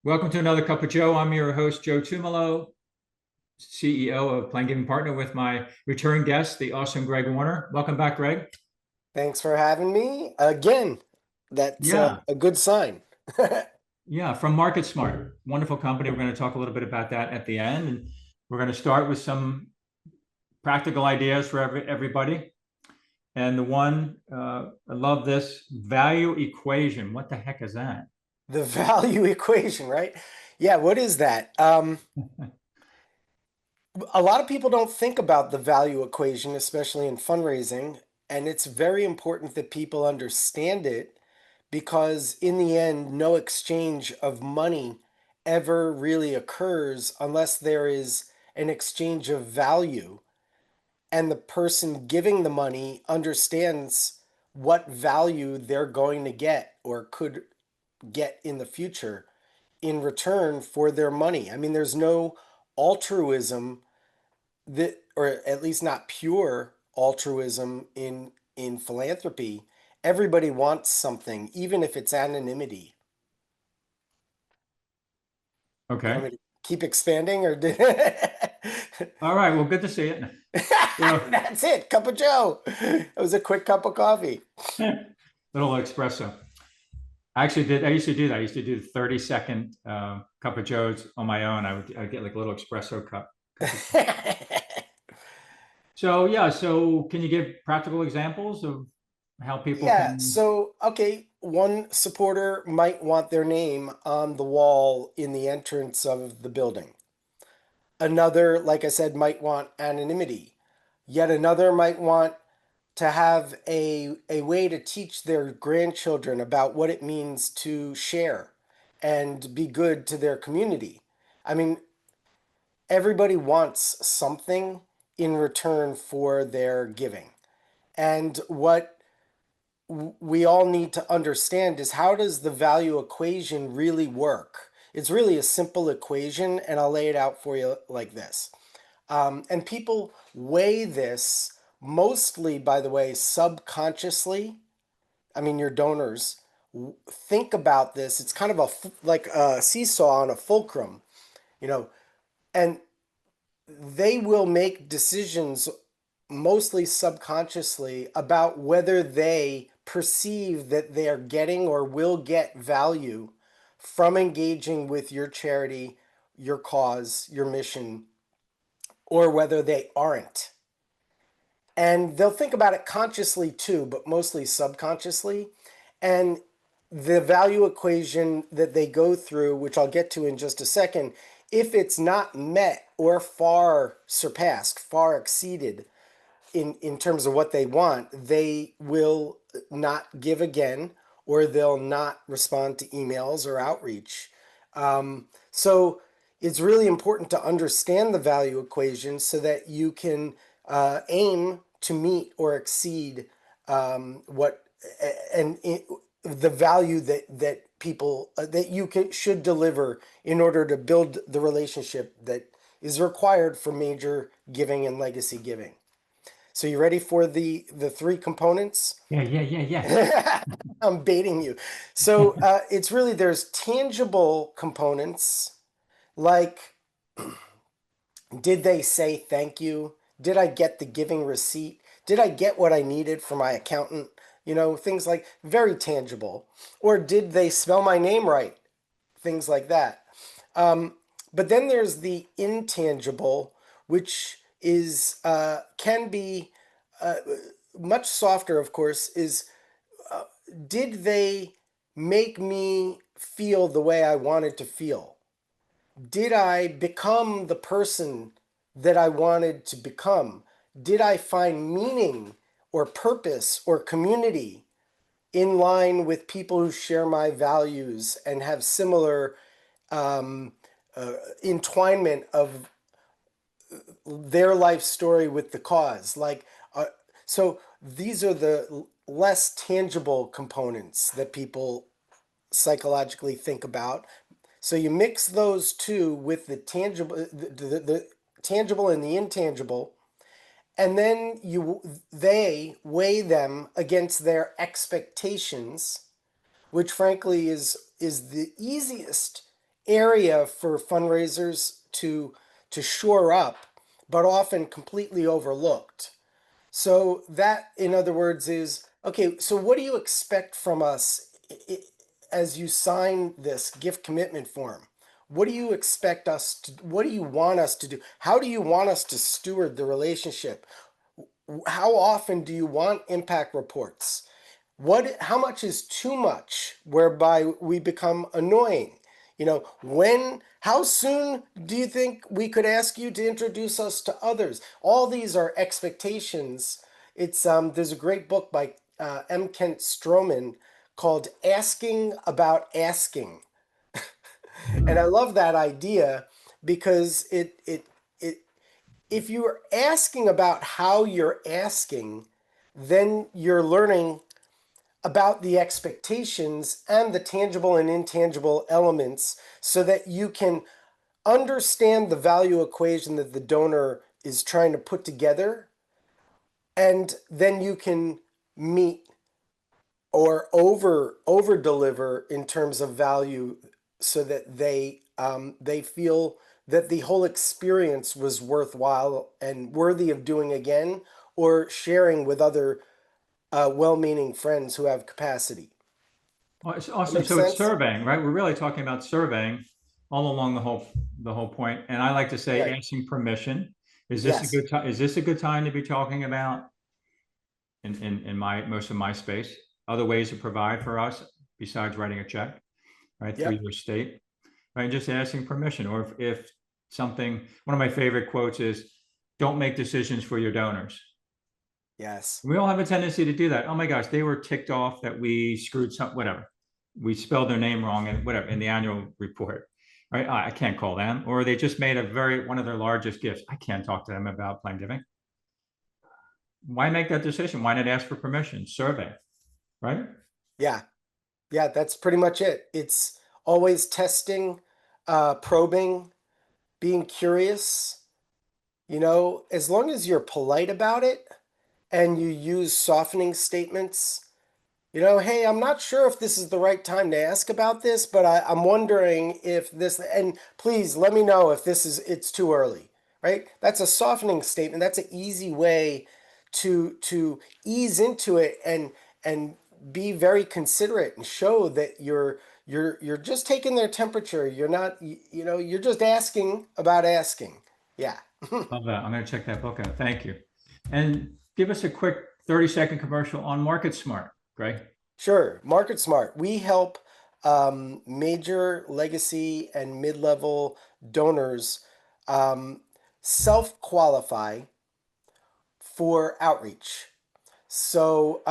Welcome to another Cup of Joe. I'm your host, Joe Tumalo, CEO of Plan Giving Partner, with my return guest, the awesome Greg Warner. Welcome back, Greg. Thanks for having me again. That's Yeah, a good sign. yeah, from Market Smart, wonderful company. We're going to talk a little bit about that at the end, and we're going to start with some practical ideas for everybody. And the one I love this value equation. What the heck is that? The value equation, right? Yeah, what is that? A lot of people don't think about the value equation, especially in fundraising, and it's very important that people understand it because in the end, no exchange of money ever really occurs unless there is an exchange of value and the person giving the money understands what value they're going to get or could get in the future in return for their money. I mean, there's no altruism that, or at least not pure altruism in philanthropy. Everybody wants something, even if it's anonymity. You want Okay. me to keep expanding or did All right. Well, good to see it. So, That's it, cup of Joe. It was a quick cup of coffee. little espresso. I used to do that. I used to do the 30-second cup of Joe's on my own. I'd get like a little espresso cup. So yeah, so can you give practical examples of how people Yeah, can? so okay, one supporter might want their name on the wall in the entrance of the building. Another, like I said, might want anonymity. Yet another might want to have a way to teach their grandchildren about what it means to share and be good to their community. I mean, everybody wants something in return for their giving. And what we all need to understand is how does the value equation really work? It's really a simple equation, and I'll lay it out for you like this. And people weigh this mostly, by the way, subconsciously. I mean, your donors think about this. It's kind of like a seesaw on a fulcrum, you know, and they will make decisions mostly subconsciously about whether they perceive that they are getting or will get value from engaging with your charity, your cause, your mission, or whether they aren't. And they'll think about it consciously too, but mostly subconsciously. And the value equation that they go through, which I'll get to in just a second, if it's not met or far surpassed, far exceeded in terms of what they want, they will not give again or they'll not respond to emails or outreach. So it's really important to understand the value equation so that you can aim to meet or exceed what and the value that people that you should deliver in order to build the relationship that is required for major giving and legacy giving. So you ready for the three components? Yeah, yeah, yeah, yeah. I'm baiting you. So it's really there's tangible components like did they say thank you? Did I get the giving receipt? Did I get what I needed from my accountant? You know, things like very tangible. Or did they spell my name right? Things like that. But then there's the intangible, which is can be much softer, of course, is did they make me feel the way I wanted to feel? Did I become the person that I wanted to become? Did I find meaning or purpose or community in line with people who share my values and have similar um, entwinement of their life story with the cause? So these are the less tangible components that people psychologically think about. So you mix those two with the tangible, the tangible and the intangible, and then they weigh them against their expectations, which frankly is the easiest area for fundraisers to shore up, but often completely overlooked. So that, in other words, is okay. So what do you expect from us as you sign this gift commitment form? What do you expect us to? What do you want us to do? How do you want us to steward the relationship? How often do you want impact reports? How much is too much whereby we become annoying? How soon do you think we could ask you to introduce us to others? All these are expectations. There's a great book by M. Kent Stroman called Asking About Asking. And I love that idea because it if you're asking about how you're asking, then you're learning about the expectations and the tangible and intangible elements so that you can understand the value equation that the donor is trying to put together, and then you can meet or over deliver in terms of value so that they feel that the whole experience was worthwhile and worthy of doing again or sharing with other well-meaning friends who have capacity. Well, it's That awesome. makes So it's sense? surveying, right? We're really talking about surveying all along the whole point. And I like to say Right. asking permission. Is this a Yes. good time? Is this a good time to be talking about in my most of my space? Other ways to provide for us besides writing a check, right? Through Yep. your state, right? Just asking permission. Or if something, one of my favorite quotes is, don't make decisions for your donors. Yes. We all have a tendency to do that. Oh my gosh, they were ticked off that we screwed some, whatever. We spelled their name wrong and whatever in the annual report, right? I can't call them. Or they just made one of their largest gifts. I can't talk to them about plan giving. Why make that decision? Why not ask for permission? Survey, right? Yeah. Yeah, that's pretty much it. It's always testing, probing, being curious. As long as you're polite about it and you use softening statements, hey, I'm not sure if this is the right time to ask about this, but I'm wondering if this, and please let me know if it's too early, right? That's a softening statement. That's an easy way to ease into it and be very considerate and show that you're just taking their temperature. You're not, you're just asking about asking. Yeah. Love that. I'm going to check that book out. Thank you. And give us a quick 30-second commercial on Market Smart, Greg. Sure. Market Smart. We help major legacy and mid-level donors um, self-qualify for outreach. So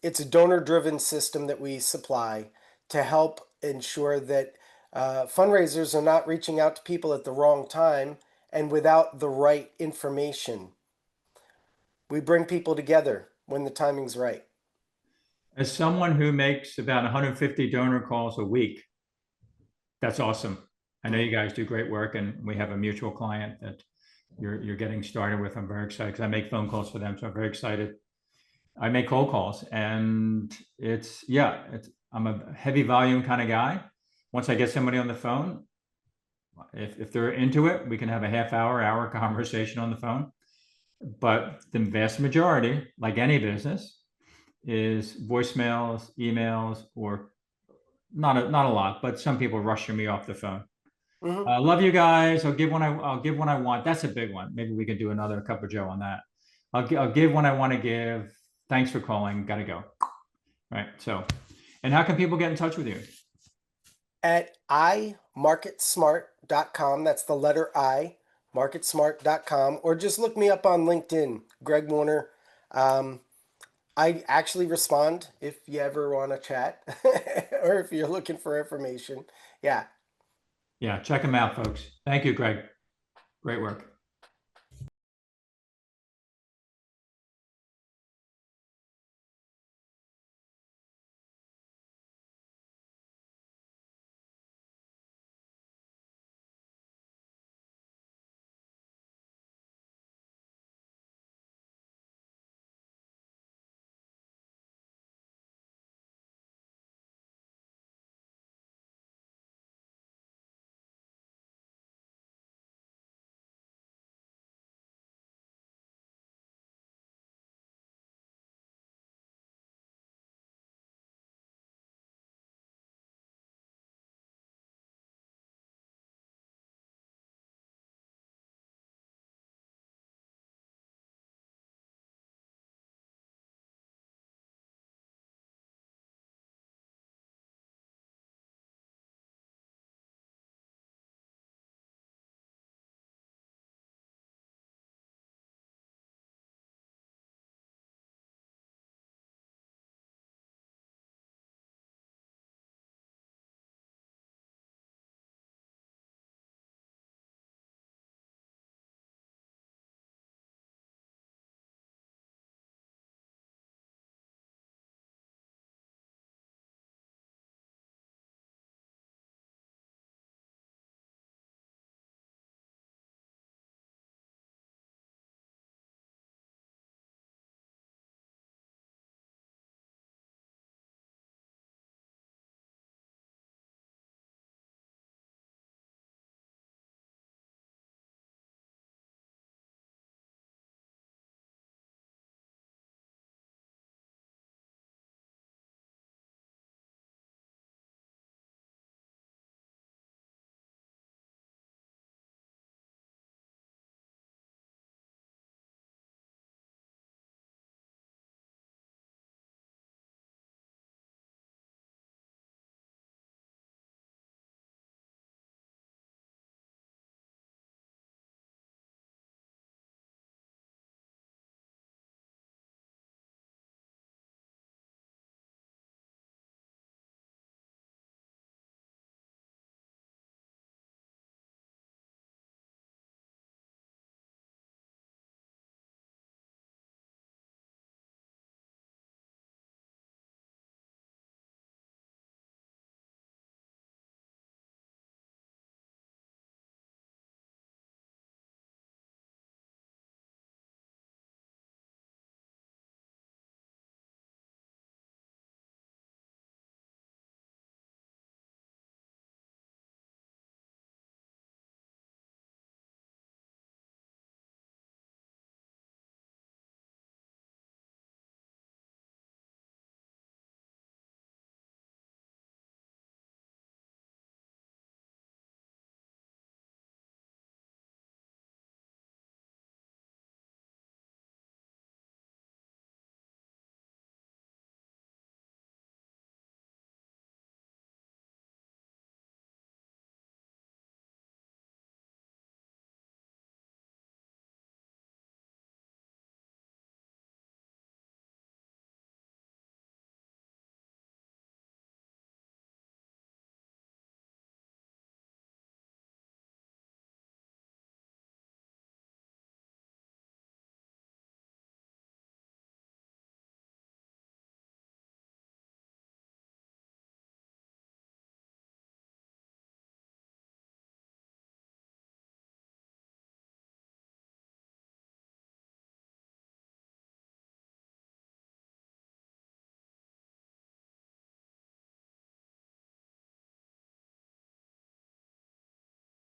it's a donor-driven system that we supply to help ensure that fundraisers are not reaching out to people at the wrong time and without the right information. We bring people together when the timing's right. As someone who makes about 150 donor calls a week, that's awesome. I know you guys do great work, and we have a mutual client that you're getting started with. I'm very excited because I make phone calls for them, so I'm very excited. I make cold calls, and I'm a heavy volume kind of guy. Once I get somebody on the phone, if they're into it, we can have a hour conversation on the phone. But the vast majority, like any business, is voicemails, emails, or not a lot, but some people rushing me off the phone. Mm-hmm. Love you guys. I'll give when I want. That's a big one. Maybe we could do another CupoJoe on that. I'll give when I want to give. Thanks for calling. Got to go. Right. So, and how can people get in touch with you? At imarketsmart.com. That's the letter I, marketsmart.com, or just look me up on LinkedIn, Greg Warner. I actually respond if you ever want to chat or if you're looking for information. Yeah. Yeah, check them out, folks. Thank you, Greg. Great work.